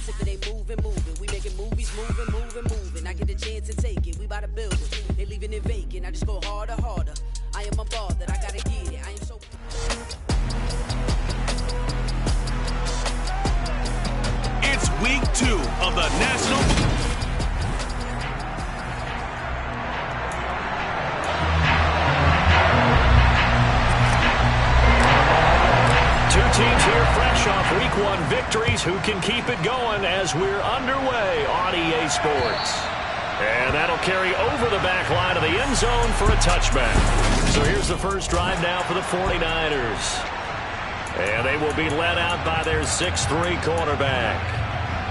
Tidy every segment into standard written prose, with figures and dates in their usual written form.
chance if it ain't moving. We making movies, moving. I get a chance to take it. We bout to build it. They leaving it vacant. I just go harder. I am a ball that I gotta get it. I am so. It's week 2 of the National. Teams here fresh off week 1 victories. Who can keep it going as we're underway on EA Sports? And that'll carry over the back line of the end zone for a touchback. So here's the first drive now for the 49ers. And they will be led out by their 6'3" quarterback.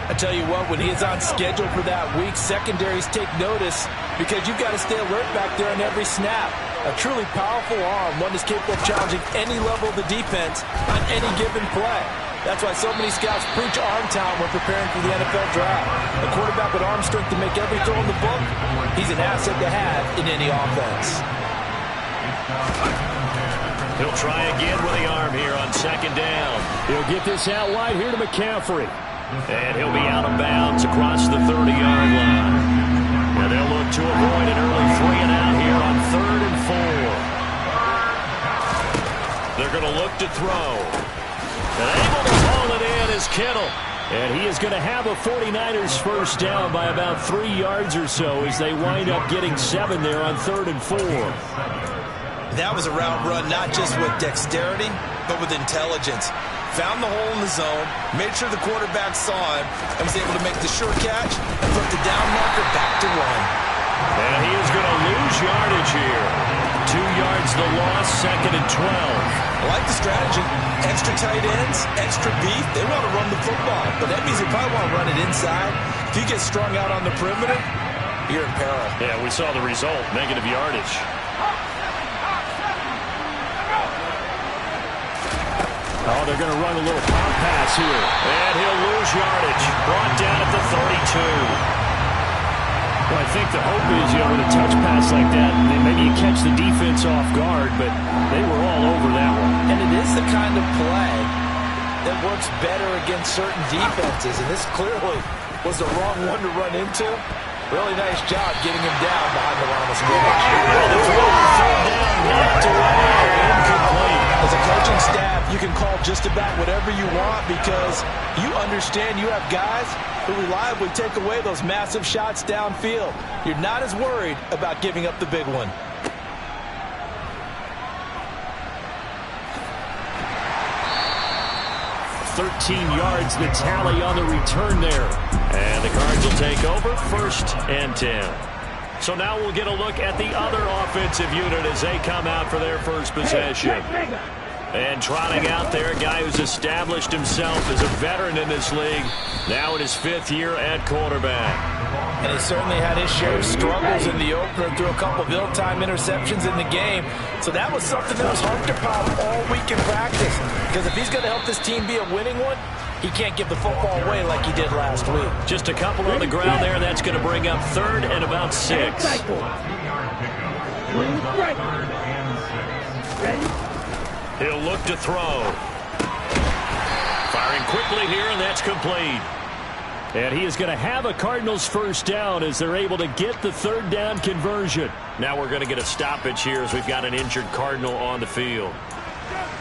I tell you what, when he is on schedule for that week, secondaries take notice because you've got to stay alert back there on every snap. A truly powerful arm, one that's capable of challenging any level of the defense on any given play. That's why so many scouts preach arm talent when preparing for the NFL draft. A quarterback with arm strength to make every throw in the book, he's an asset to have in any offense. He'll try again with the arm here on second down. He'll get this out wide here to McCaffrey. And he'll be out of bounds across the 30-yard line. And they'll look to avoid an early 3-and-out here on 3rd and 4. They're going to look to throw. And able to haul it in is Kittle. And he is going to have a 49ers first down by about 3 yards or so as they wind up getting 7 there on 3rd and 4. That was a route run not just with dexterity, but with intelligence. Found the hole in the zone, made sure the quarterback saw him, and was able to make the sure catch and put the down marker back to 1. And he is going to lose yardage here. 2 yards the loss, 2nd and 12. I like the strategy. Extra tight ends, extra beef. They want to run the football, but that means they probably want to run it inside. If you get strung out on the perimeter, you're in peril. Yeah, we saw the result, negative yardage. Oh, they're going to run a little pop pass here. And he'll lose yardage. Brought down at the 32. Well, I think the hope is, with a touch pass like that, maybe you catch the defense off guard, but they were all over that one. And it is the kind of play that works better against certain defenses, and this clearly was the wrong one to run into. Really nice job getting him down behind the line of scrimmage. The throw down, knocked away, incomplete. As a coaching staff, you can call just about whatever you want because you understand you have guys who reliably take away those massive shots downfield. You're not as worried about giving up the big one. $13 yards the tally on the return there. And the Cards will take over 1st and 10. So now we'll get a look at the other offensive unit as they come out for their first possession. And trotting out there, a guy who's established himself as a veteran in this league, now in his 5th year at quarterback. And he certainly had his share of struggles in the opener, threw a couple of ill-timed interceptions in the game. So that was something that was harped upon all week in practice. Because if he's going to help this team be a winning one, he can't give the football away like he did last week. Just a couple on the ground there. That's going to bring up 3rd and about 6. He'll look to throw. Firing quickly here, and that's complete. And he is going to have a Cardinals first down as they're able to get the 3rd down conversion. Now we're going to get a stoppage here as we've got an injured Cardinal on the field.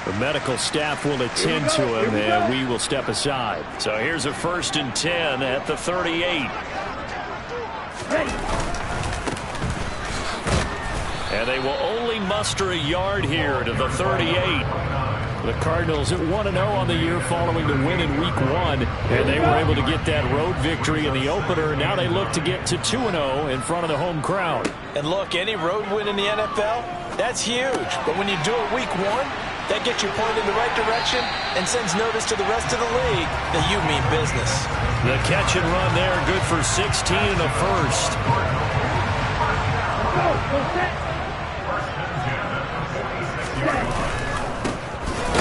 The medical staff will attend to him, and we will step aside. So here's a 1st and 10 at the 38. And they will only muster a yard here to the 38. The Cardinals at 1-0 on the year following the win in Week 1. And they were able to get that road victory in the opener. Now they look to get to 2-0 in front of the home crowd. And look, any road win in the NFL, that's huge. But when you do it Week 1, that gets you pointed in the right direction and sends notice to the rest of the league that you mean business. The catch and run there, good for 16 and a first.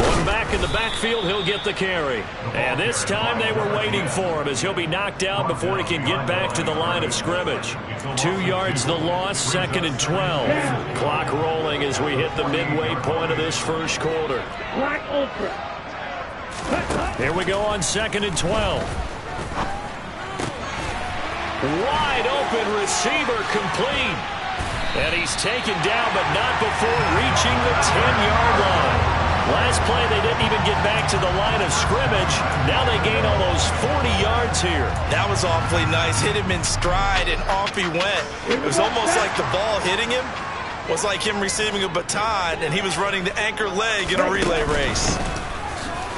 One back in the backfield, he'll get the carry. And this time they were waiting for him as he'll be knocked down before he can get back to the line of scrimmage. 2 yards the loss, 2nd and 12. Clock rolling as we hit the midway point of this first quarter. Here we go on 2nd and 12. Wide open receiver complete. And he's taken down, but not before reaching the 10-yard line. Last play, they didn't even get back to the line of scrimmage. Now they gain almost 40 yards here. That was awfully nice. Hit him in stride, and off he went. It was almost like the ball hitting him was like him receiving a baton, and he was running the anchor leg in a relay race.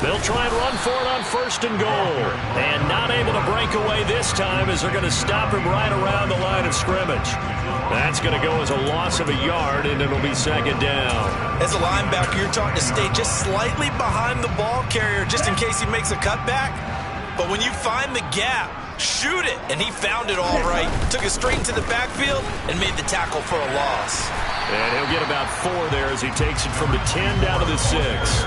They'll try and run for it on 1st and goal. And not able to break away this time as they're going to stop him right around the line of scrimmage. That's going to go as a loss of a yard, and it'll be 2nd down. As a linebacker, you're taught to stay just slightly behind the ball carrier just in case he makes a cutback. But when you find the gap, shoot it. And he found it all right. Took it straight into the backfield and made the tackle for a loss. And he'll get about 4 there as he takes it from the 10 down to the 6.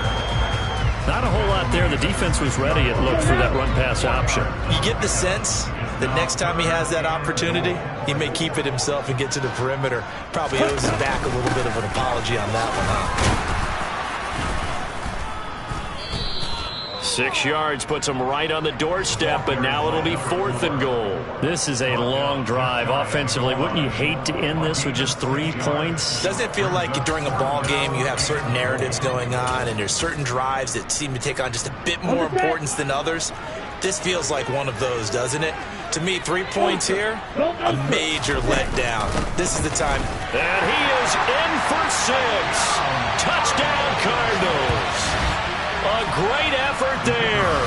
Not a whole lot there. The defense was ready, it looked, for that run-pass option. You get the sense that next time he has that opportunity, he may keep it himself and get to the perimeter. Probably owes him back a little bit of an apology on that one, huh? 6 yards puts him right on the doorstep, but now it'll be 4th and goal. This is a long drive offensively. Wouldn't you hate to end this with just 3 points? Doesn't it feel like during a ball game you have certain narratives going on and there's certain drives that seem to take on just a bit more importance than others? This feels like one of those, doesn't it? To me, 3 points here, a major letdown. This is the time. And he is in for 6. Touchdown, Cardinals. A great effort there.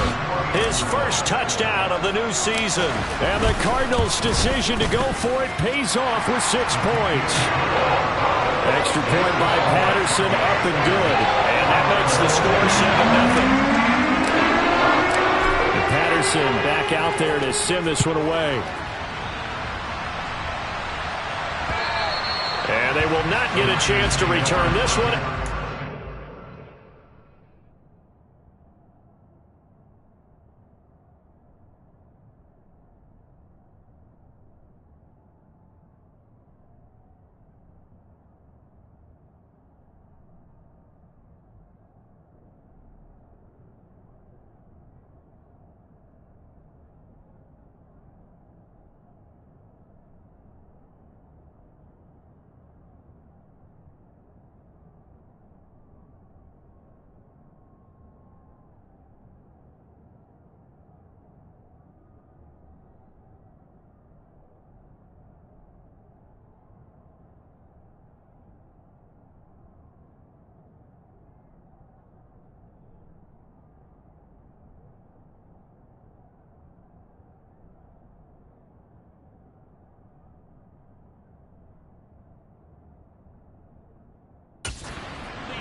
His first touchdown of the new season. And the Cardinals' decision to go for it pays off with 6 points. Extra point by Patterson, up and good. And that makes the score 7-0. And Patterson back out there to send this one away. And they will not get a chance to return this one.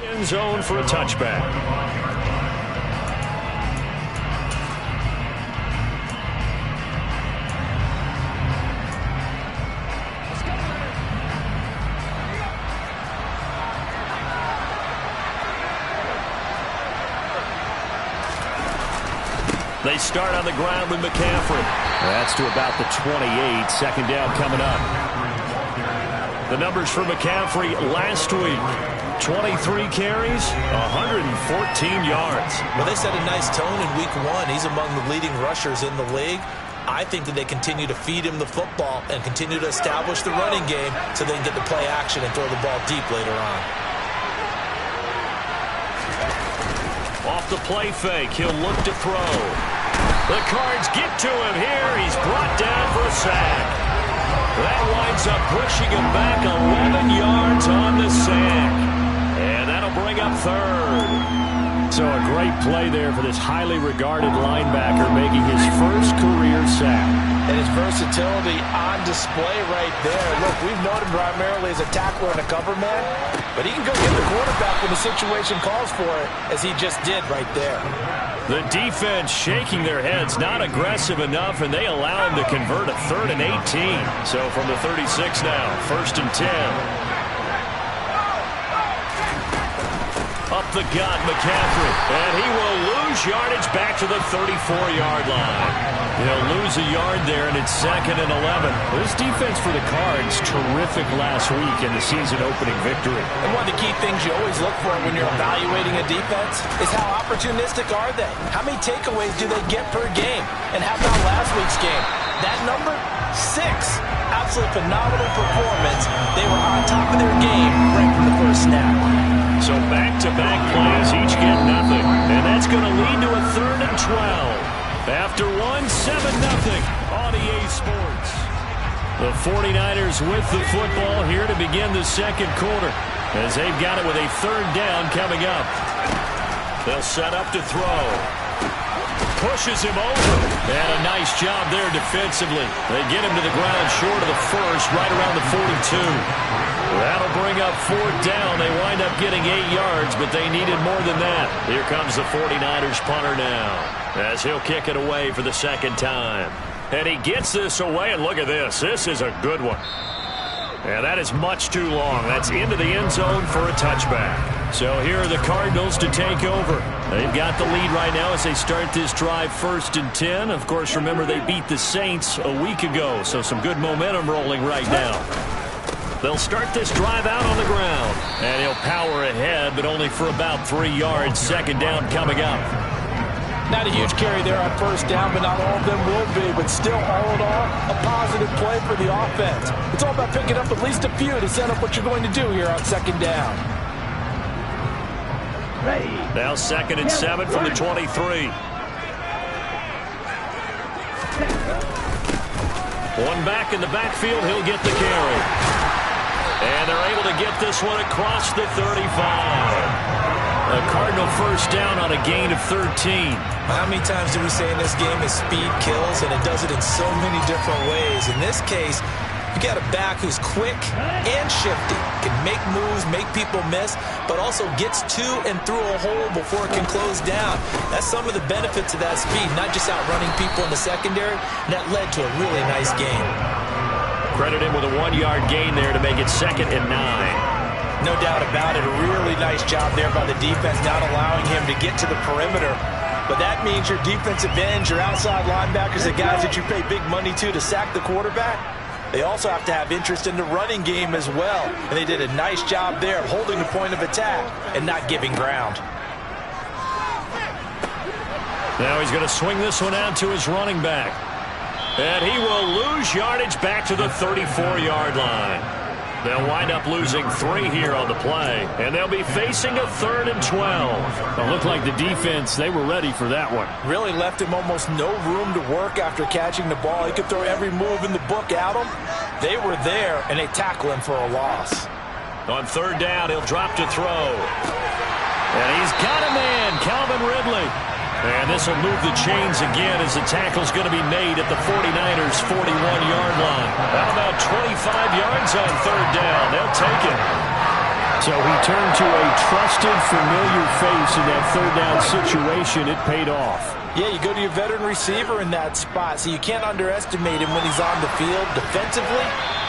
End zone for a touchback. They start on the ground with McCaffrey. That's to about the 28. 2nd down coming up. The numbers for McCaffrey last week. 23 carries, 114 yards. Well, they set a nice tone in week 1. He's among the leading rushers in the league. I think that they continue to feed him the football and continue to establish the running game so they can get the play action and throw the ball deep later on. Off the play fake, he'll look to throw. The Cards get to him here. He's brought down for a sack. That winds up pushing him back 11 yards on the sack. And that'll bring up 3rd. So a great play there for this highly regarded linebacker making his first career sack. And his versatility on display right there. Look, we've known him primarily as a tackler and a cover man, but he can go get the quarterback when the situation calls for it, as he just did right there. The defense shaking their heads, not aggressive enough, and they allow him to convert a 3rd and 18. So from the 36 now, 1st and 10. Up the gut, McCaffrey, and he will lose yardage back to the 34-yard line. He'll lose a yard there, and it's 2nd and 11. This defense for the Cards, terrific last week in the season-opening victory. And one of the key things you always look for when you're evaluating a defense is how opportunistic are they? How many takeaways do they get per game? And how about last week's game? That number, 6. absolutely phenomenal performance. They were on top of their game right from the first snap. So back-to-back plays, each get nothing. And that's going to lead to a 3rd and 12. After 7-0 on EA Sports. The 49ers with the football here to begin the second quarter, as they've got it with a 3rd down coming up. They'll set up to throw. Pushes him over. And a nice job there defensively. They get him to the ground short of the first, right around the 42. That'll bring up 4th down. They wind up getting 8 yards, but they needed more than that. Here comes the 49ers punter now, as he'll kick it away for the 2nd time. And he gets this away, and look at this. This is a good one. And that is much too long. That's into the end zone for a touchback. So here are the Cardinals to take over. They've got the lead right now as they start this drive 1st and 10. Of course, remember they beat the Saints a week ago, so some good momentum rolling right now. They'll start this drive out on the ground. And he'll power ahead, but only for about 3 yards. 2nd down coming up. Not a huge carry there on 1st down, but not all of them will be. But still, all in all, a positive play for the offense. It's all about picking up at least a few to set up what you're going to do here on 2nd down. Now 2nd and 7 from the 23. One back in the backfield, he'll get the carry. And they're able to get this one across the 35. A Cardinal 1st down on a gain of 13. How many times do we say in this game is speed kills, and it does it in so many different ways. In this case, you got a back who's quick and shifty, can make moves, make people miss, but also gets to and through a hole before it can close down. That's some of the benefits of that speed, not just outrunning people in the secondary. And that led to a really nice game. Credit him with a 1-yard gain there to make it 2nd and 9. No doubt about it. A really nice job there by the defense, not allowing him to get to the perimeter. But that means your defensive ends, your outside linebackers, the guys that you pay big money to sack the quarterback, they also have to have interest in the running game as well. And they did a nice job there of holding the point of attack and not giving ground. Now he's going to swing this one out to his running back. And he will lose yardage back to the 34-yard line. They'll wind up losing 3 here on the play, and they'll be facing a 3rd and 12. It looked like the defense, they were ready for that one. Really left him almost no room to work after catching the ball. He could throw every move in the book at him. They were there, and they tackle him for a loss. On 3rd down, he'll drop to throw. And he's got a man, Calvin Ridley. And this will move the chains again as the tackle's going to be made at the 49ers' 41-yard line. How about 25 yards on 3rd down? They'll take it. So he turned to a trusted, familiar face in that 3rd down situation. It paid off. Yeah, you go to your veteran receiver in that spot, so you can't underestimate him when he's on the field defensively.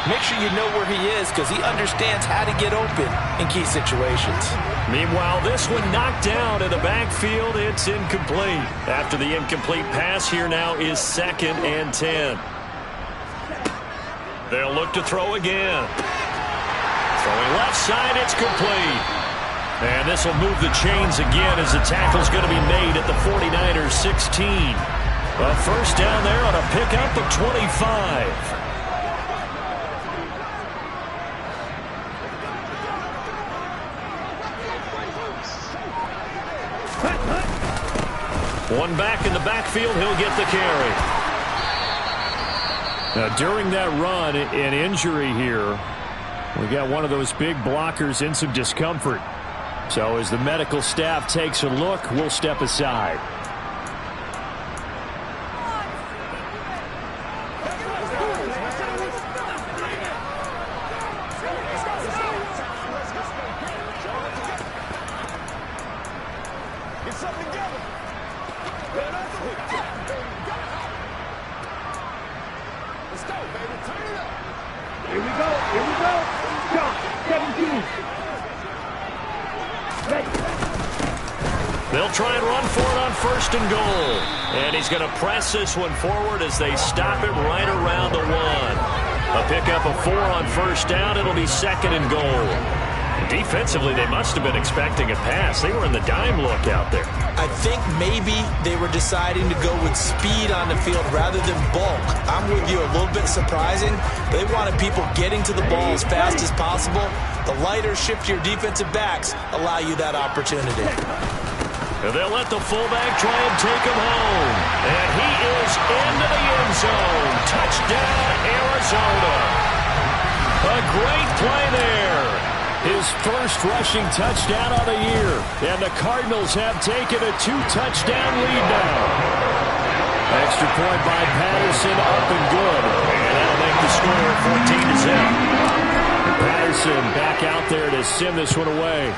Make sure you know where he is because he understands how to get open in key situations. Meanwhile, this one knocked down in the backfield. It's incomplete. After the incomplete pass, here now is 2nd and 10. They'll look to throw again. Throwing left side, it's complete. And this will move the chains again as the tackle's going to be made at the 49ers' 16. A 1st down there on a pickup of 25. One back in the backfield, he'll get the carry. Now, during that run, an injury here, we got one of those big blockers in some discomfort. So as the medical staff takes a look, we'll step aside. They'll try and run for it on 1st and goal. And he's going to press this one forward as they stop him right around the 1. A pickup of 4 on 1st down. It'll be 2nd and goal. Defensively, they must have been expecting a pass. They were in the dime look out there. I think maybe they were deciding to go with speed on the field rather than bulk. I'm with you, a little bit surprising. They wanted people getting to the ball as fast as possible. The lighter, shiftier defensive backs allow you that opportunity. And they'll let the fullback try and take him home. And he is into the end zone. Touchdown, Arizona. A great play there. His first rushing touchdown of the year. And the Cardinals have taken a 2-touchdown lead now. Extra point by Patterson, up and good. And that'll make the score 14-0. Patterson back out there to send this one away.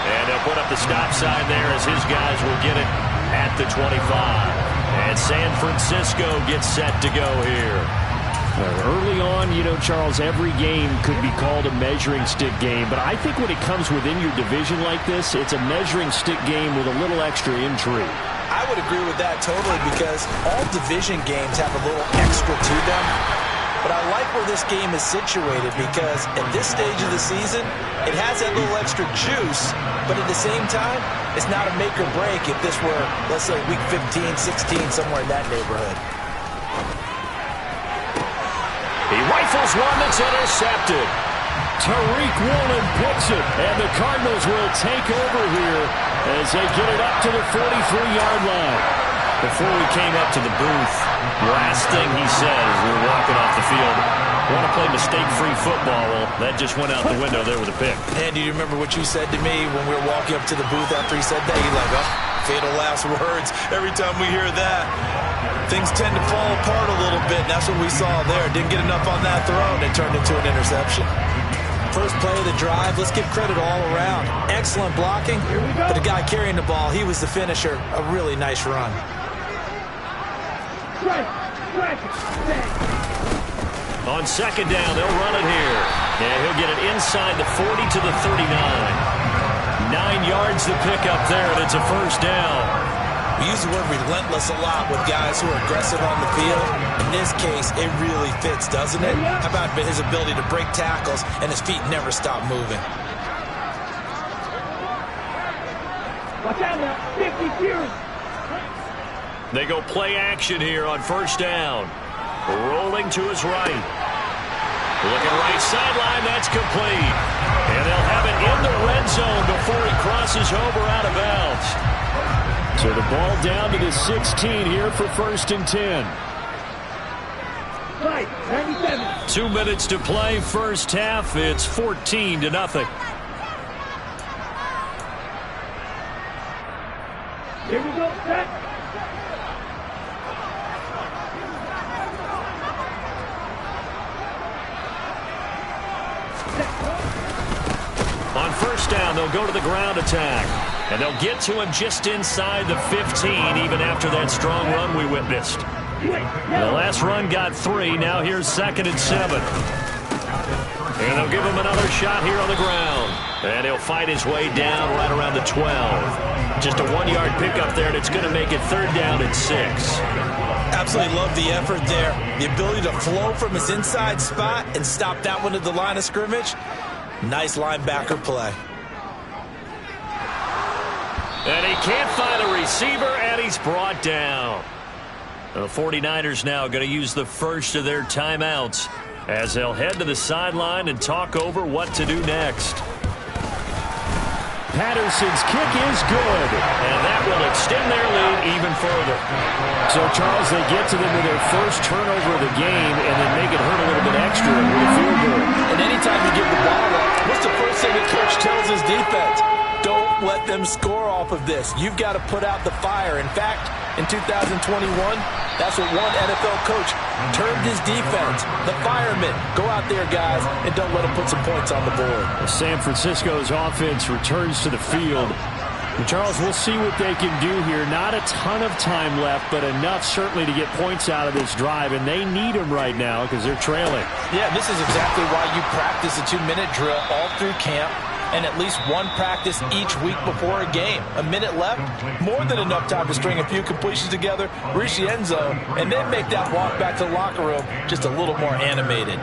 And they'll put up the stop sign there as his guys will get it at the 25. And San Francisco gets set to go here. Early on, you know, Charles, every game could be called a measuring stick game. But I think when it comes within your division like this, it's a measuring stick game with a little extra intrigue. I would agree with that totally because all division games have a little extra to them. But I like where this game is situated because at this stage of the season, it has that little extra juice. But at the same time, it's not a make or break if this were, let's say, week 15, 16, somewhere in that neighborhood. He rifles one that's intercepted. Tariq Woolen picks it, and the Cardinals will take over here as they get it up to the 43-yard line. Before we came up to the booth, last thing he said as we were walking off the field, want to play mistake-free football. Well, that just went out the window there with a pick. And do you remember what you said to me when we were walking up to the booth after he said that? You're like, oh, fatal last words. Every time we hear that, things tend to fall apart a little bit, and that's what we saw there. Didn't get enough on that throw, and it turned into an interception. First play of the drive, let's give credit all around. Excellent blocking, but the guy carrying the ball, he was the finisher. A really nice run. On second down, they'll run it here. And he'll get it inside the 40 to the 39. 9 yards to pick up there, and it's a first down. We use the word relentless a lot with guys who are aggressive on the field. In this case, it really fits, doesn't it? How about his ability to break tackles and his feet never stop moving? Watch out now, 50 feet. They go play action here on first down. Rolling to his right. Looking right sideline, that's complete. And they'll have it in the red zone before he crosses over out of bounds. So the ball down to the 16 here for 1st and 10. 2 minutes to play, first half. It's 14-0. Here we go, set. On first down, they'll go to the ground attack. And they'll get to him just inside the 15, even after that strong run we witnessed. The last run got 3. Now here's 2nd and 7. And they'll give him another shot here on the ground. And he'll fight his way down right around the 12. Just a 1-yard pickup there, and it's going to make it 3rd down and 6. Absolutely love the effort there. The ability to flow from his inside spot and stop that one at the line of scrimmage. Nice linebacker play. And he can't find a receiver, and he's brought down. The 49ers now going to use the first of their timeouts as they'll head to the sideline and talk over what to do next. Patterson's kick is good. And that will extend their lead even further. So, Charles, they get to them with their first turnover of the game and then make it hurt a little bit extra with a field goal. And anytime you give the ball up, what's the first thing the coach tells his defense? Don't let them score off of this. You've got to put out the fire. In fact, in 2021, that's what one NFL coach termed his defense. The firemen. Go out there, guys, and don't let them put some points on the board. San Francisco's offense returns to the field. And Charles, we'll see what they can do here. Not a ton of time left, but enough certainly to get points out of this drive, and they need them right now because they're trailing. Yeah, this is exactly why you practice a 2-minute drill all through camp. and at least one practice each week before a game. A minute left, more than enough time to string a few completions together, reach the end zone, and then make that walk back to the locker room just a little more animated.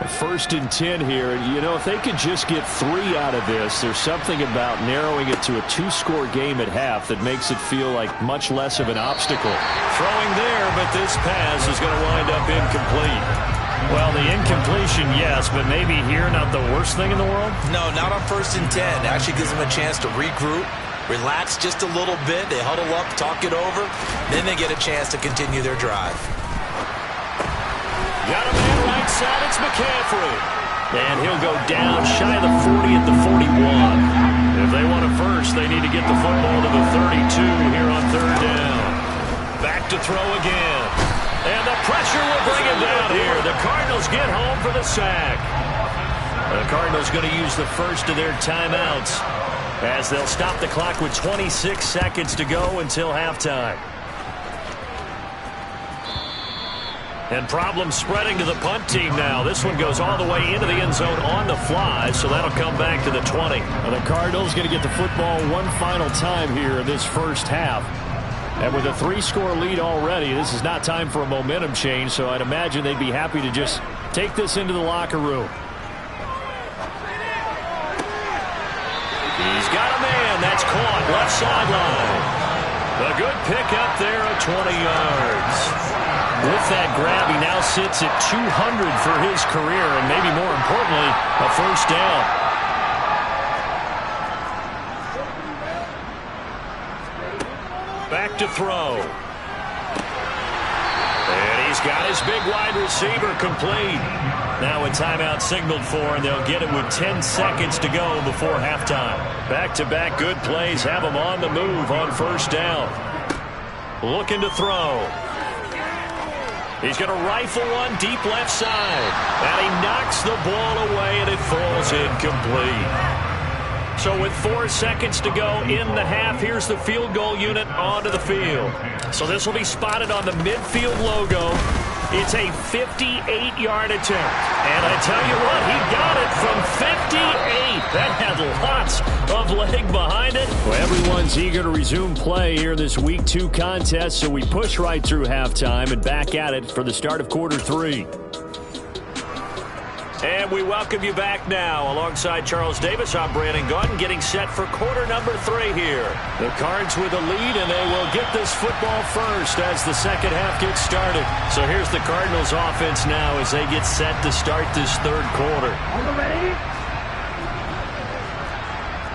1st and 10 here. You know, if they could just get 3 out of this, there's something about narrowing it to a 2-score game at half that makes it feel like much less of an obstacle. Throwing there, but this pass is going to wind up incomplete. Well, the incompletion, yes, but maybe here not the worst thing in the world? No, not on 1st and 10. It actually gives them a chance to regroup, relax just a little bit. They huddle up, talk it over, then they get a chance to continue their drive. Got a man right side, it's McCaffrey. And he'll go down shy of the 40 at the 41. If they want a first, they need to get the football to the 32 here on 3rd down. Back to throw again. And the pressure will bring him down here. The Cardinals get home for the sack. The Cardinals going to use the first of their timeouts as they'll stop the clock with 26 seconds to go until halftime. And problems spreading to the punt team now. This one goes all the way into the end zone on the fly, so that'll come back to the 20. Well, the Cardinals going to get the football one final time here in this first half. And with a 3-score lead already, this is not time for a momentum change, so I'd imagine they'd be happy to just take this into the locker room. He's got a man. That's caught left sideline. A good pickup there at 20 yards. With that grab, he now sits at 200 for his career, and maybe more importantly, a first down. Back to throw. And he's got his big wide receiver complete. Now a timeout signaled for, and they'll get it with 10 seconds to go before halftime. Back-to-back good plays have him on the move on first down. Looking to throw. He's going to rifle one deep left side. And he knocks the ball away, and it falls incomplete. So with 4 seconds to go in the half, here's the field goal unit onto the field. So this will be spotted on the midfield logo. It's a 58-yard attempt. And I tell you what, he got it from 58. That had lots of leg behind it. Well, everyone's eager to resume play here in this Week 2 contest, so we push right through halftime and back at it for the start of quarter 3. And we welcome you back now. Alongside Charles Davis, I'm Brandon Gaudin, getting set for quarter number 3 here. The Cards with a lead, and they will get this football first as the second half gets started. So here's the Cardinals offense now as they get set to start this third quarter. Are you ready?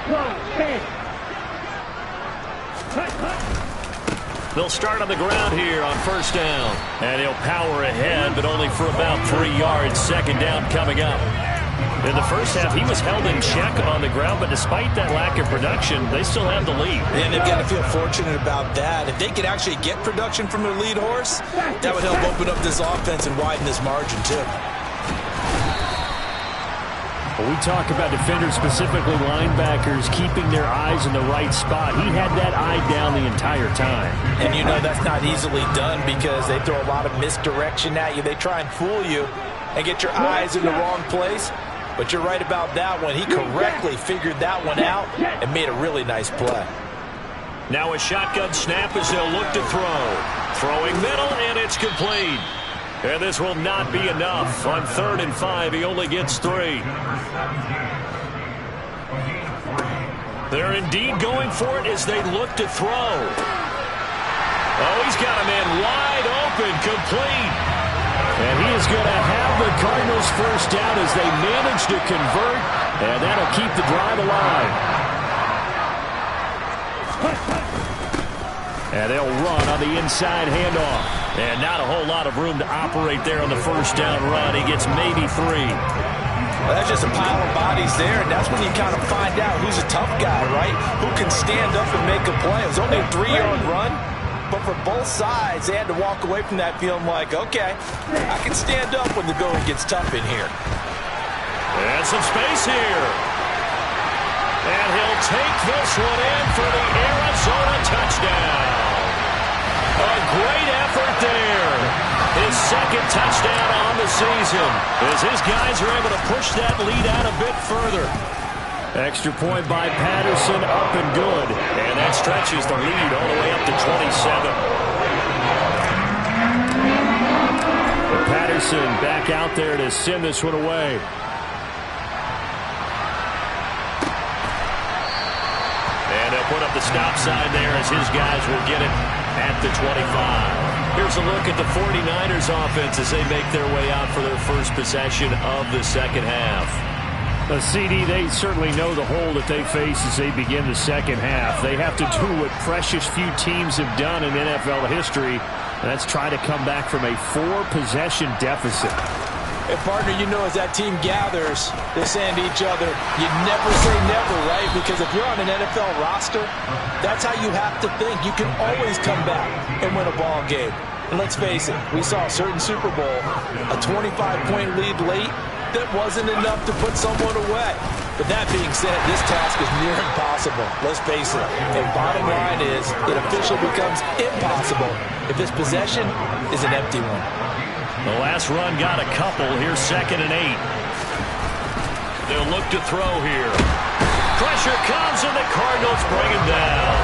Go, 10. Cut. They'll start on the ground here on first down. And he'll power ahead, but only for about 3 yards. Second down coming up. In the first half, he was held in check on the ground, but despite that lack of production, they still have the lead. And they've got to feel fortunate about that. If they could actually get production from their lead horse, that would help open up this offense and widen this margin, too. When we talk about defenders, specifically linebackers, keeping their eyes in the right spot, he had that eye down the entire time. And you know that's not easily done because they throw a lot of misdirection at you. They try and fool you and get your eyes in the wrong place. But you're right about that one. He correctly figured that one out and made a really nice play. Now a shotgun snap as they'll look to throw. Throwing middle, and it's complete. And this will not be enough. On 3rd and 5, he only gets 3. They're indeed going for it as they look to throw. Oh, he's got a man wide open, complete. And he is going to have the Cardinals first down as they manage to convert, and that'll keep the drive alive. And they'll run on the inside handoff. And not a whole lot of room to operate there on the first down run. He gets maybe 3. Well, that's just a pile of bodies there, and that's when you kind of find out who's a tough guy, right? Who can stand up and make a play. It was only a 3-yard run, but for both sides, they had to walk away from that feeling like, okay, I can stand up when the going gets tough in here. And some space here. And he'll take this one in for the Arizona touchdown. A great effort there. His second touchdown on the season as his guys are able to push that lead out a bit further. Extra point by Patterson, up and good. And that stretches the lead all the way up to 27. But Patterson back out there to send this one away. And they'll put up the stop sign there as his guys will get it at the 25. Here's a look at the 49ers offense as they make their way out for their first possession of the second half. The CD, they certainly know the hole that they face as they begin the second half. They have to do what precious few teams have done in NFL history, and that's try to come back from a 4-possession deficit. And partner, you know, as that team gathers, they're saying to each other, you never say never, right? Because if you're on an NFL roster, that's how you have to think. You can always come back and win a ball game. And let's face it, we saw a certain Super Bowl, a 25-point lead late, that wasn't enough to put someone away. But that being said, this task is near impossible. Let's face it. And bottom line is, it officially becomes impossible if this possession is an empty one. The last run got a couple. Here's 2nd and 8. They'll look to throw here. Pressure comes, and the Cardinals bring him down.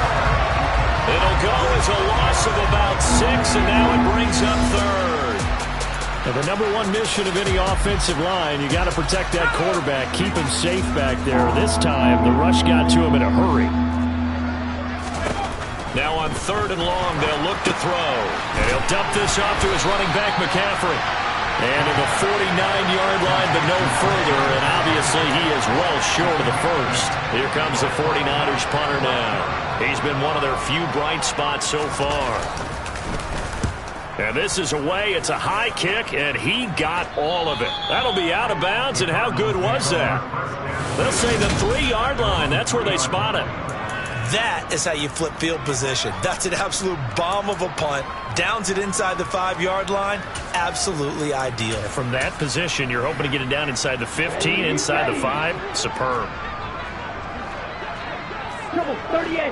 It'll go as a loss of about 6, and now it brings up 3rd. Now, the number one mission of any offensive line, you got to protect that quarterback, keep him safe back there. This time, the rush got to him in a hurry. Now on 3rd and long, they'll look to throw. And he'll dump this off to his running back, McCaffrey. And to the 49-yard line, but no further. And obviously, he is well short of the first. Here comes the 49ers punter now. He's been one of their few bright spots so far. And this is away. It's a high kick, and he got all of it. That'll be out of bounds, and how good was that? They'll say the 3-yard line. That's where they spot it. That is how you flip field position. That's an absolute bomb of a punt. Downs it inside the 5-yard line. Absolutely ideal. From that position, you're hoping to get it down inside the 15, inside the 5. Superb. Double 38.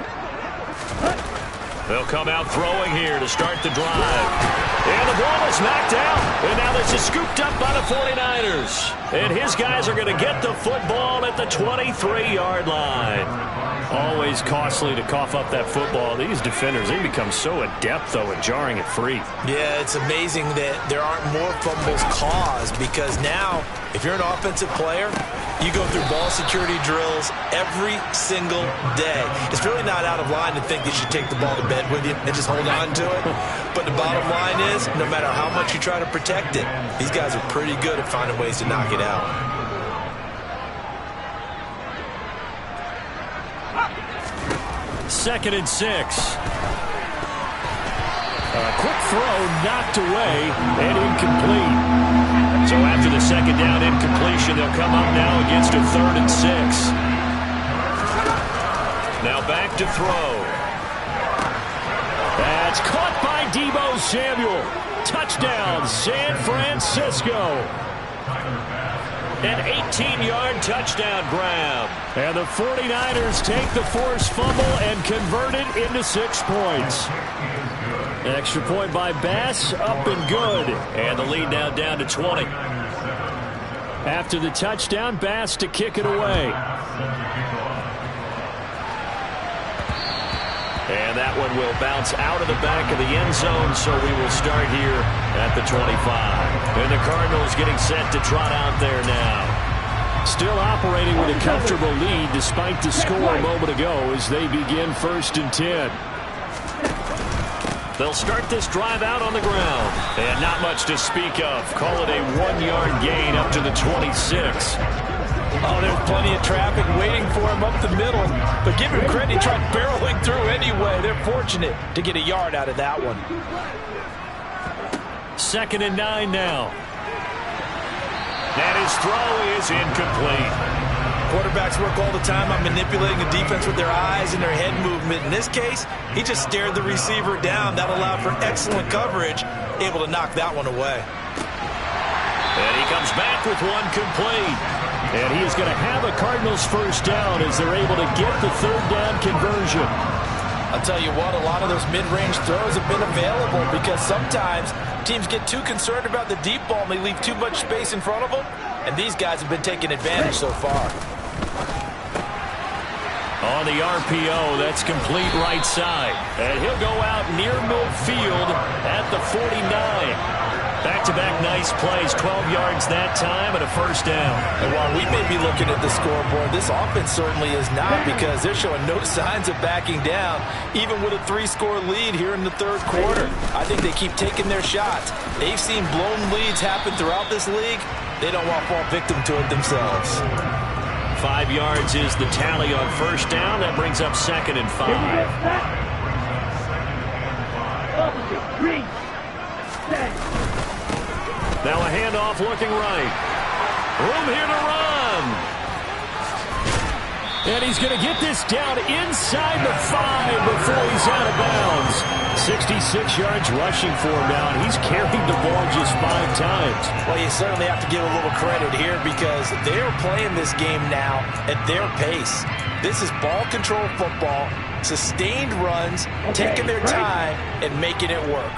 They'll come out throwing here to start the drive. And the ball is knocked out. And now this is scooped up by the 49ers. And his guys are going to get the football at the 23-yard line. Always costly to cough up that football. These defenders, they become so adept, though, at jarring it free. Yeah, it's amazing that there aren't more fumbles caused because now, if you're an offensive player, you go through ball security drills every single day. It's really not out of line to think that you should take the ball to bed with you and just hold on to it. But the bottom line is, no matter how much you try to protect it, these guys are pretty good at finding ways to knock it out. 2nd and 6. A quick throw knocked away and incomplete. So after the second down incompletion, they'll come up now against a 3rd and 6. Now back to throw. That's caught by Deebo Samuel. Touchdown, San Francisco. An 18-yard touchdown grab. And the 49ers take the forced fumble and convert it into 6 points. Extra point by Bass, up and good. And the lead now down to 20. After the touchdown, Bass to kick it away. And that one will bounce out of the back of the end zone, so we will start here at the 25. And the Cardinals getting set to trot out there now. Still operating with a comfortable lead despite the score a moment ago as they begin 1st and 10. They'll start this drive out on the ground. And not much to speak of. Call it a 1-yard gain up to the 26. Oh, there's plenty of traffic waiting for him up the middle. But give him credit, he tried barreling through anyway. They're fortunate to get a yard out of that one. 2nd and 9 now. And his throw is incomplete. Quarterbacks work all the time on manipulating the defense with their eyes and their head movement. In this case, he just stared the receiver down. That allowed for excellent coverage, able to knock that one away. And he comes back with one complete. And he is going to have a Cardinals first down as they're able to get the 3rd down conversion. I'll tell you what, a lot of those mid-range throws have been available because sometimes teams get too concerned about the deep ball and they leave too much space in front of them, and these guys have been taking advantage so far. On the RPO, that's complete right side. And he'll go out near midfield at the 49. Back-to-back nice plays, 12 yards that time and a first down. And while we may be looking at the scoreboard, this offense certainly is not, because they're showing no signs of backing down, even with a 3-score lead here in the third quarter. I think they keep taking their shots. They've seen blown leads happen throughout this league. They don't want to fall victim to it themselves. 5 yards is the tally on first down. That brings up 2nd and 5. Now a handoff looking right. Room here to run. And he's going to get this down inside the 5 before he's out of bounds. 66 yards rushing for him now, and he's carried the ball just 5 times. Well, you certainly have to give a little credit here because they're playing this game now at their pace. This is ball control football, sustained runs, taking their time, and making it work.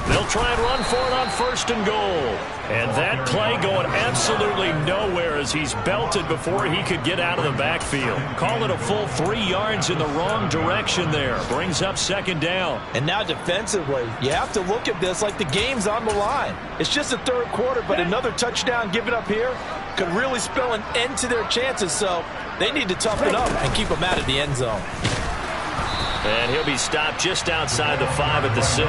They'll try and run for it on 1st and goal. And that play going absolutely nowhere as he's belted before he could get out of the backfield. Call it a full 3 yards in the wrong direction there. Brings up 2nd down. And now defensively, you have to look at this like the game's on the line. It's just the third quarter, but another touchdown given up here could really spell an end to their chances. So they need to toughen up and keep them out of the end zone. And he'll be stopped just outside the 5 at the 6.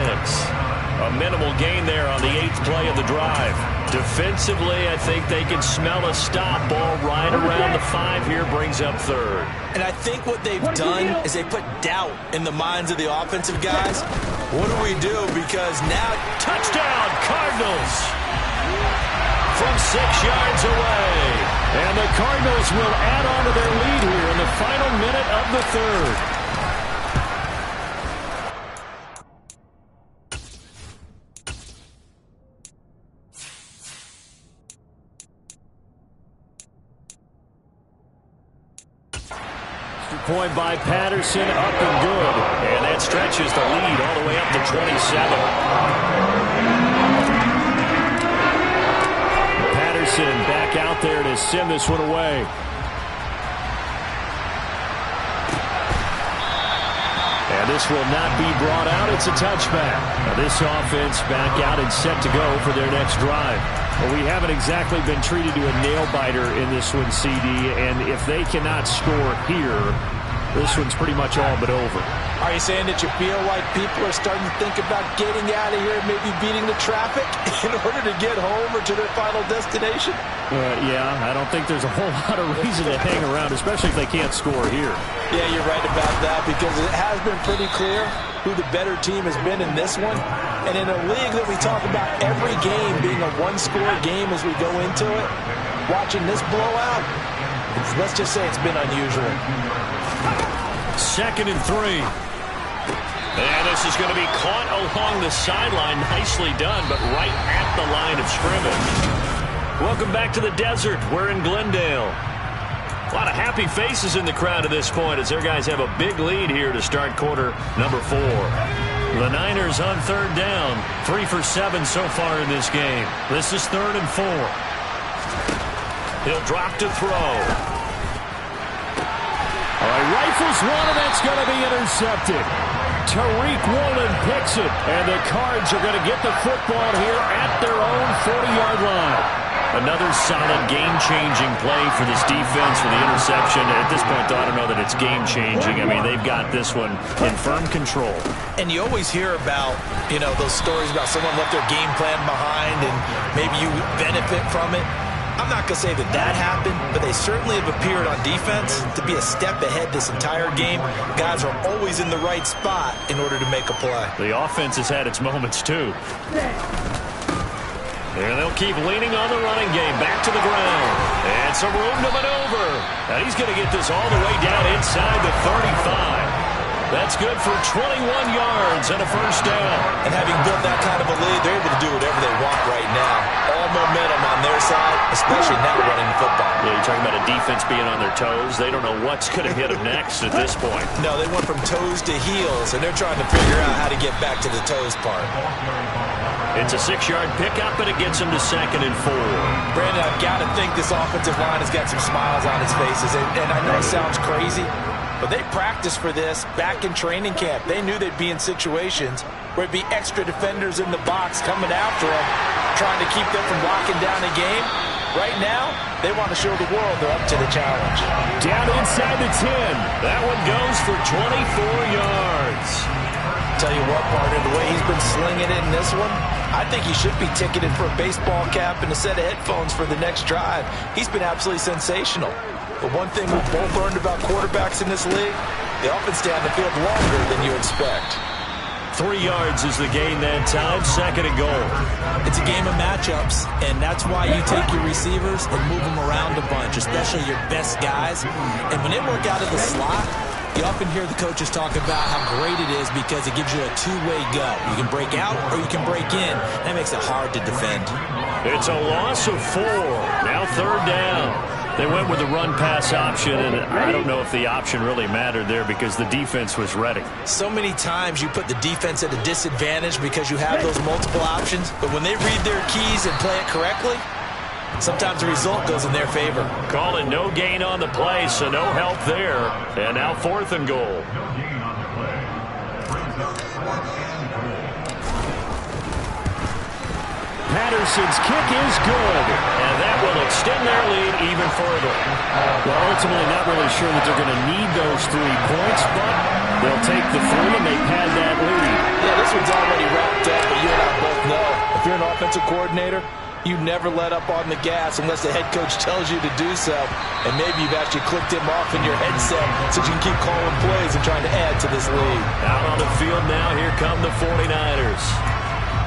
A minimal gain there on the 8th play of the drive. Defensively, I think they can smell a stop. Ball right around the 5 here, brings up 3rd. And I think what they've done is they put doubt in the minds of the offensive guys. What do we do? Because now... Touchdown, Cardinals! From 6 yards away. And the Cardinals will add on to their lead here in the final minute of the 3rd. Point by Patterson, up and good. And that stretches the lead all the way up to 27. Patterson back out there to send this one away. And this will not be brought out. It's a touchback. Now this offense back out and set to go for their next drive. Well, we haven't exactly been treated to a nail-biter in this one, CD, and if they cannot score here, this one's pretty much all but over. Are you saying that you feel like people are starting to think about getting out of here, maybe beating the traffic in order to get home or to their final destination? Yeah, I don't think there's a whole lot of reason to hang around, especially if they can't score here. Yeah, you're right about that, because it has been pretty clear who the better team has been in this one. And in a league that we talk about every game being a one-score game as we go into it, watching this blowout, let's just say it's been unusual. 2nd and 3. And this is going to be caught along the sideline. Nicely done, but right at the line of scrimmage. Welcome back to the desert. We're in Glendale. A lot of happy faces in the crowd at this point as their guys have a big lead here to start quarter number 4. The Niners on 3rd down. 3 for 7 so far in this game. This is 3rd and 4. He'll drop to throw. All right, rifles one, and that's going to be intercepted. Tariq Woolen picks it, and the Cards are going to get the football here at their own 40-yard line. Another solid game-changing play for this defense for the interception. At this point, though, I don't know that it's game-changing. I mean, they've got this one in firm control. And you always hear about, you know, those stories about someone left their game plan behind and maybe you benefit from it. I'm not going to say that that happened, but they certainly have appeared on defense to be a step ahead this entire game. Guys are always in the right spot in order to make a play. The offense has had its moments, too. And they'll keep leaning on the running game. Back to the ground. And some room to maneuver. And he's going to get this all the way down inside the 35. That's good for 21 yards and a first down. And having built that kind of a lead, they're able to do whatever they want right now. All momentum on their side, especially now running the football. Yeah, you're talking about a defense being on their toes. They don't know what's going to hit them next at this point. No, they went from toes to heels, and they're trying to figure out how to get back to the toes part. It's a 6-yard pickup, and it gets them to 2nd and 4. Brandon, I've got to think this offensive line has got some smiles on its faces, and I know it sounds crazy, but they practiced for this back in training camp. They knew they'd be in situations where it'd be extra defenders in the box coming after them, trying to keep them from locking down a game. Right now, they want to show the world they're up to the challenge. Down inside the 10. That one goes for 24 yards. Tell you what, partner, the way he's been slinging it in this one, I think he should be ticketed for a baseball cap and a set of headphones for the next drive. He's been absolutely sensational. But one thing we've both learned about quarterbacks in this league, they often stay on the field longer than you expect. 3 yards is the gain that time, 2nd and goal. It's a game of matchups, and that's why you take your receivers and move them around a bunch, especially your best guys. And when they work out of the slot, you often hear the coaches talk about how great it is because it gives you a two-way go. You can break out or you can break in. That makes it hard to defend. It's a loss of 4. Now 3rd down. They went with the run-pass option, and I don't know if the option really mattered there because the defense was ready. So many times you put the defense at a disadvantage because you have those multiple options, but when they read their keys and play it correctly, sometimes the result goes in their favor. Call it no gain on the play, so no help there. And now 4th and goal. Patterson's kick is good, and that will extend their lead even further. Well, ultimately not really sure that they're going to need those 3 points, but they'll take the 3 and they pad that lead. Yeah, this one's already wrapped up, but you and I both know if you're an offensive coordinator, you never let up on the gas unless the head coach tells you to do so. And maybe you've actually clicked him off in your headset so you can keep calling plays and trying to add to this lead. Out on the field now, here come the 49ers.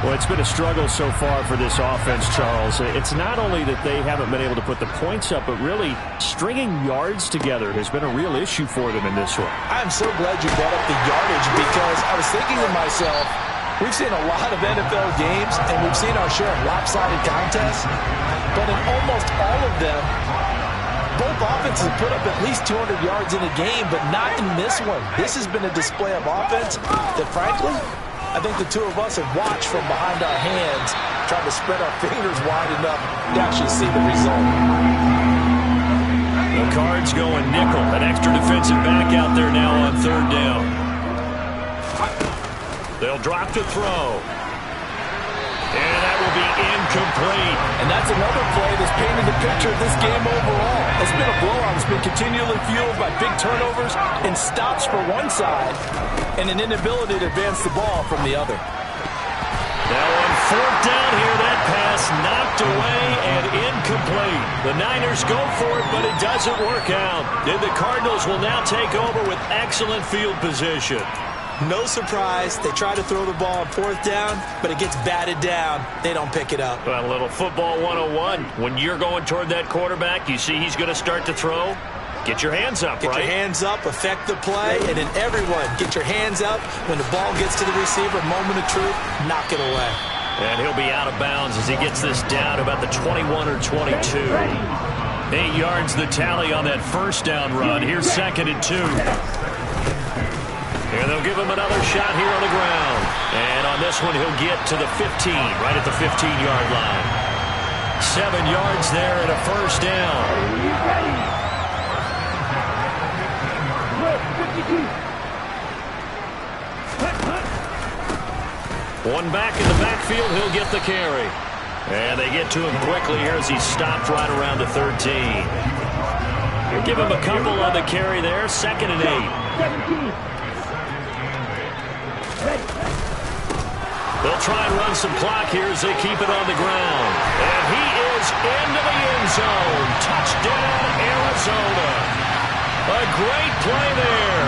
Well, it's been a struggle so far for this offense, Charles. It's not only that they haven't been able to put the points up, but really stringing yards together has been a real issue for them in this one. I'm so glad you brought up the yardage because I was thinking to myself, we've seen a lot of NFL games and we've seen our share of lopsided contests, but in almost all of them, both offenses have put up at least 200 yards in a game, but not in this one. This has been a display of offense that, frankly, I think the two of us have watched from behind our hands, trying to spread our fingers wide enough to actually see the result. The Cards going nickel. An extra defensive back out there now on 3rd down. They'll drop to throw. And that will be incomplete. And that's another play that's painted the picture of this game overall. It's been a blowout. It's been continually fueled by big turnovers and stops for one side and an inability to advance the ball from the other. Now on 4th down here, that pass knocked away and incomplete. The Niners go for it, but it doesn't work out. And the Cardinals will now take over with excellent field position. No surprise, they try to throw the ball on 4th down, but it gets batted down. They don't pick it up. Well, a little football 101. When you're going toward that quarterback, you see he's going to start to throw. Get your hands up, Get your hands up, affect the play, and then everyone get your hands up. When the ball gets to the receiver, moment of truth, knock it away. And he'll be out of bounds as he gets this down about the 21 or 22. 8 yards the tally on that 1st down run. Here's 2nd and 2. And they'll give him another shot here on the ground. And on this one, he'll get to the 15, right at the 15-yard line. 7 yards there and a 1st down. One back in the backfield, he'll get the carry. And they get to him quickly here as he's stopped right around the 13. We'll give him a couple on the carry there, 2nd and 8. They'll try and run some clock here as they keep it on the ground. And he is into the end zone. Touchdown, Arizona. A great play there.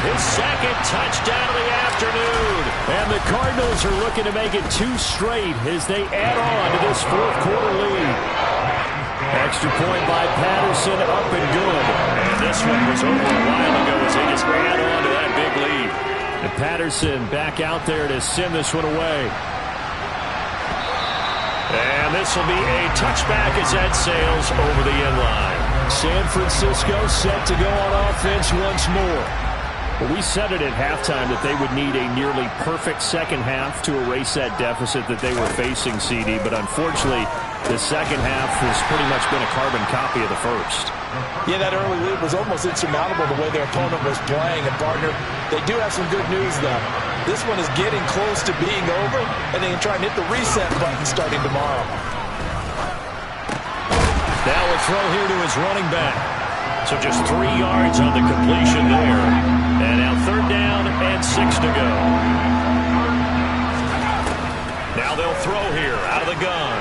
His 2nd touchdown of the afternoon. And the Cardinals are looking to make it 2 straight as they add on to this 4th quarter lead. Extra point by Patterson, up and good. And this one was over a while ago as they just add on to that big lead. And Patterson back out there to send this one away. And this will be a touchback as that sails over the end line. San Francisco set to go on offense once more. Well, we said it at halftime that they would need a nearly perfect second half to erase that deficit that they were facing, CD. But unfortunately, the second half has pretty much been a carbon copy of the first. Yeah, that early lead was almost insurmountable the way their opponent was playing. And, partner, they do have some good news, though. This one is getting close to being over, and they can try and hit the reset button starting tomorrow. Now a throw here to his running back. So just 3 yards on the completion there. And now 3rd down and 6 to go. Now they'll throw here out of the gun.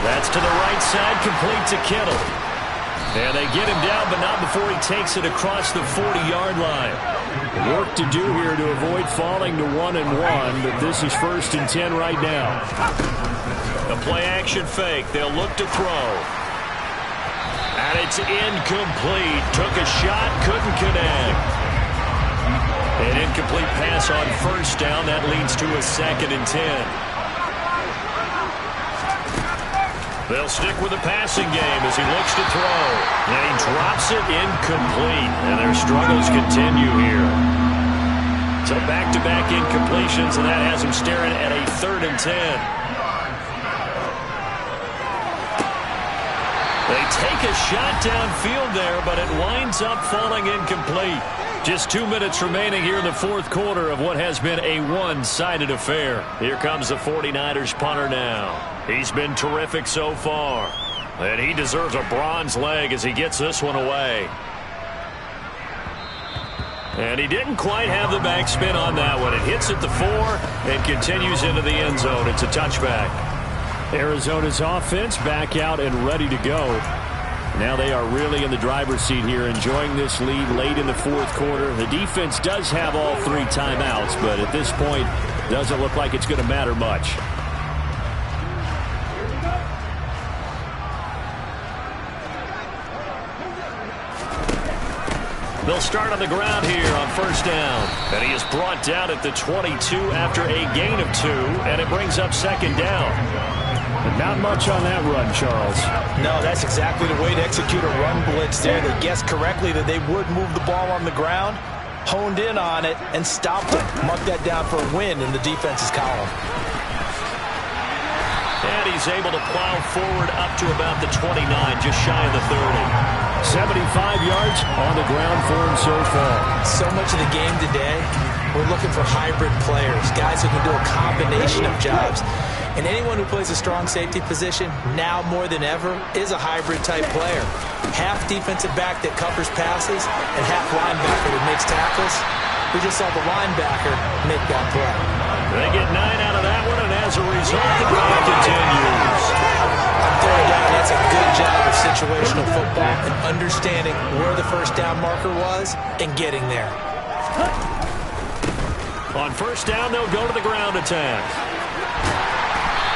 That's to the right side, complete to Kittle. And they get him down, but not before he takes it across the 40-yard line. Work to do here to avoid falling to 1-1, but this is 1st and 10 right now. The play-action fake. They'll look to throw. And it's incomplete. Took a shot, couldn't connect. An incomplete pass on 1st down. That leads to a 2nd and 10. They'll stick with the passing game as he looks to throw. And he drops it incomplete. And their struggles continue here. So back-to-back incompletions, and that has him staring at a 3rd and 10. They take a shot downfield there, but it winds up falling incomplete. Just 2 minutes remaining here in the 4th quarter of what has been a one-sided affair. Here comes the 49ers punter now. He's been terrific so far. And he deserves a bronze leg as he gets this one away. And he didn't quite have the backspin on that one. It hits at the 4 and continues into the end zone. It's a touchback. Arizona's offense back out and ready to go. Now they are really in the driver's seat here, enjoying this lead late in the 4th quarter. The defense does have all 3 timeouts, but at this point, doesn't look like it's going to matter much. They'll start on the ground here on 1st down. And he is brought down at the 22 after a gain of 2, and it brings up 2nd down. But not much on that run, Charles. No, that's exactly the way to execute a run blitz there. They guessed correctly that they would move the ball on the ground, honed in on it, and stopped it. Mark that down for a win in the defense's column. And he's able to plow forward up to about the 29, just shy of the 30. 75 yards on the ground for him so far. So much of the game today, we're looking for hybrid players, guys who can do a combination of jobs. And anyone who plays a strong safety position, now more than ever, is a hybrid-type player. Half defensive back that covers passes and half linebacker that makes tackles. We just saw the linebacker make that play. They get 9 out of that one, and as a result, the drive continues. On 3rd down, that's a good job of situational football and understanding where the 1st down marker was and getting there. On 1st down, they'll go to the ground attack.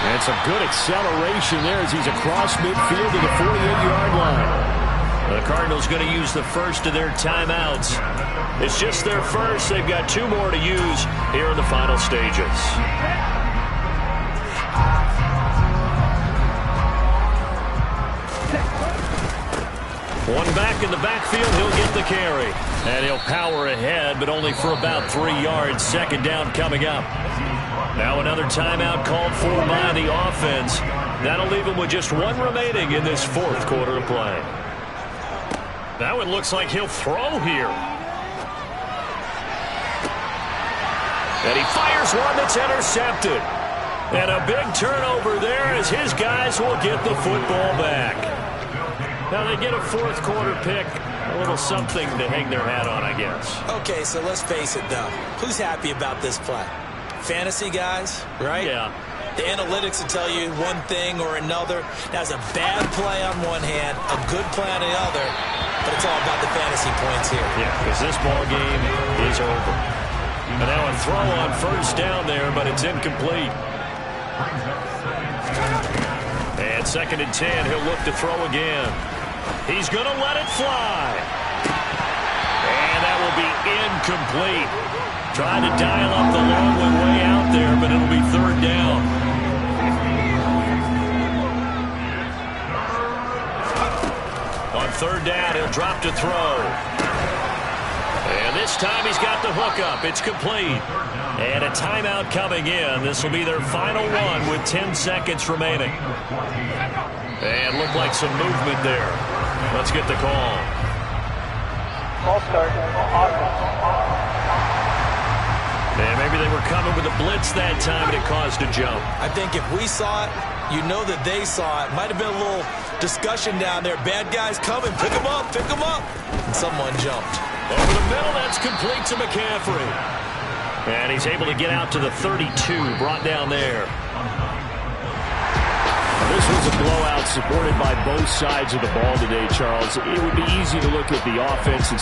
And some good acceleration there as he's across midfield to the 48-yard line. The Cardinals going to use the first of their timeouts. It's just their first. They've got 2 more to use here in the final stages. One back in the backfield, he'll get the carry. And he'll power ahead, but only for about 3 yards. 2nd down coming up. Now another timeout called for by the offense. That'll leave him with just 1 remaining in this 4th quarter of play. Now it looks like he'll throw here. And he fires one that's intercepted. And a big turnover there as his guys will get the football back. Now they get a 4th quarter pick. A little something to hang their hat on, I guess. Okay, so let's face it, though. Who's happy about this play? Fantasy guys, right? Yeah. The analytics will tell you one thing or another. That's a bad play on one hand, a good play on the other, but it's all about the fantasy points here. Yeah, because this ball game is over. And now a throw on 1st down there, but it's incomplete. And 2nd and 10, he'll look to throw again. He's going to let it fly. And that will be incomplete. Trying to dial up the long one way out there, but it'll be third down. On third down, he'll drop to throw. And this time he's got the hook up. It's complete. And a timeout coming in. This will be their final one with 10 seconds remaining. And looked like some movement there. Let's get the call. Ball start. And maybe they were coming with a blitz that time, and it caused a jump. I think if we saw it, you know that they saw it. Might have been a little discussion down there. Bad guys coming. Pick them up. Pick them up. And someone jumped. Over the middle, that's complete to McCaffrey. And he's able to get out to the 32, brought down there. This was a blowout supported by both sides of the ball today, Charles. It would be easy to look at the offense and say,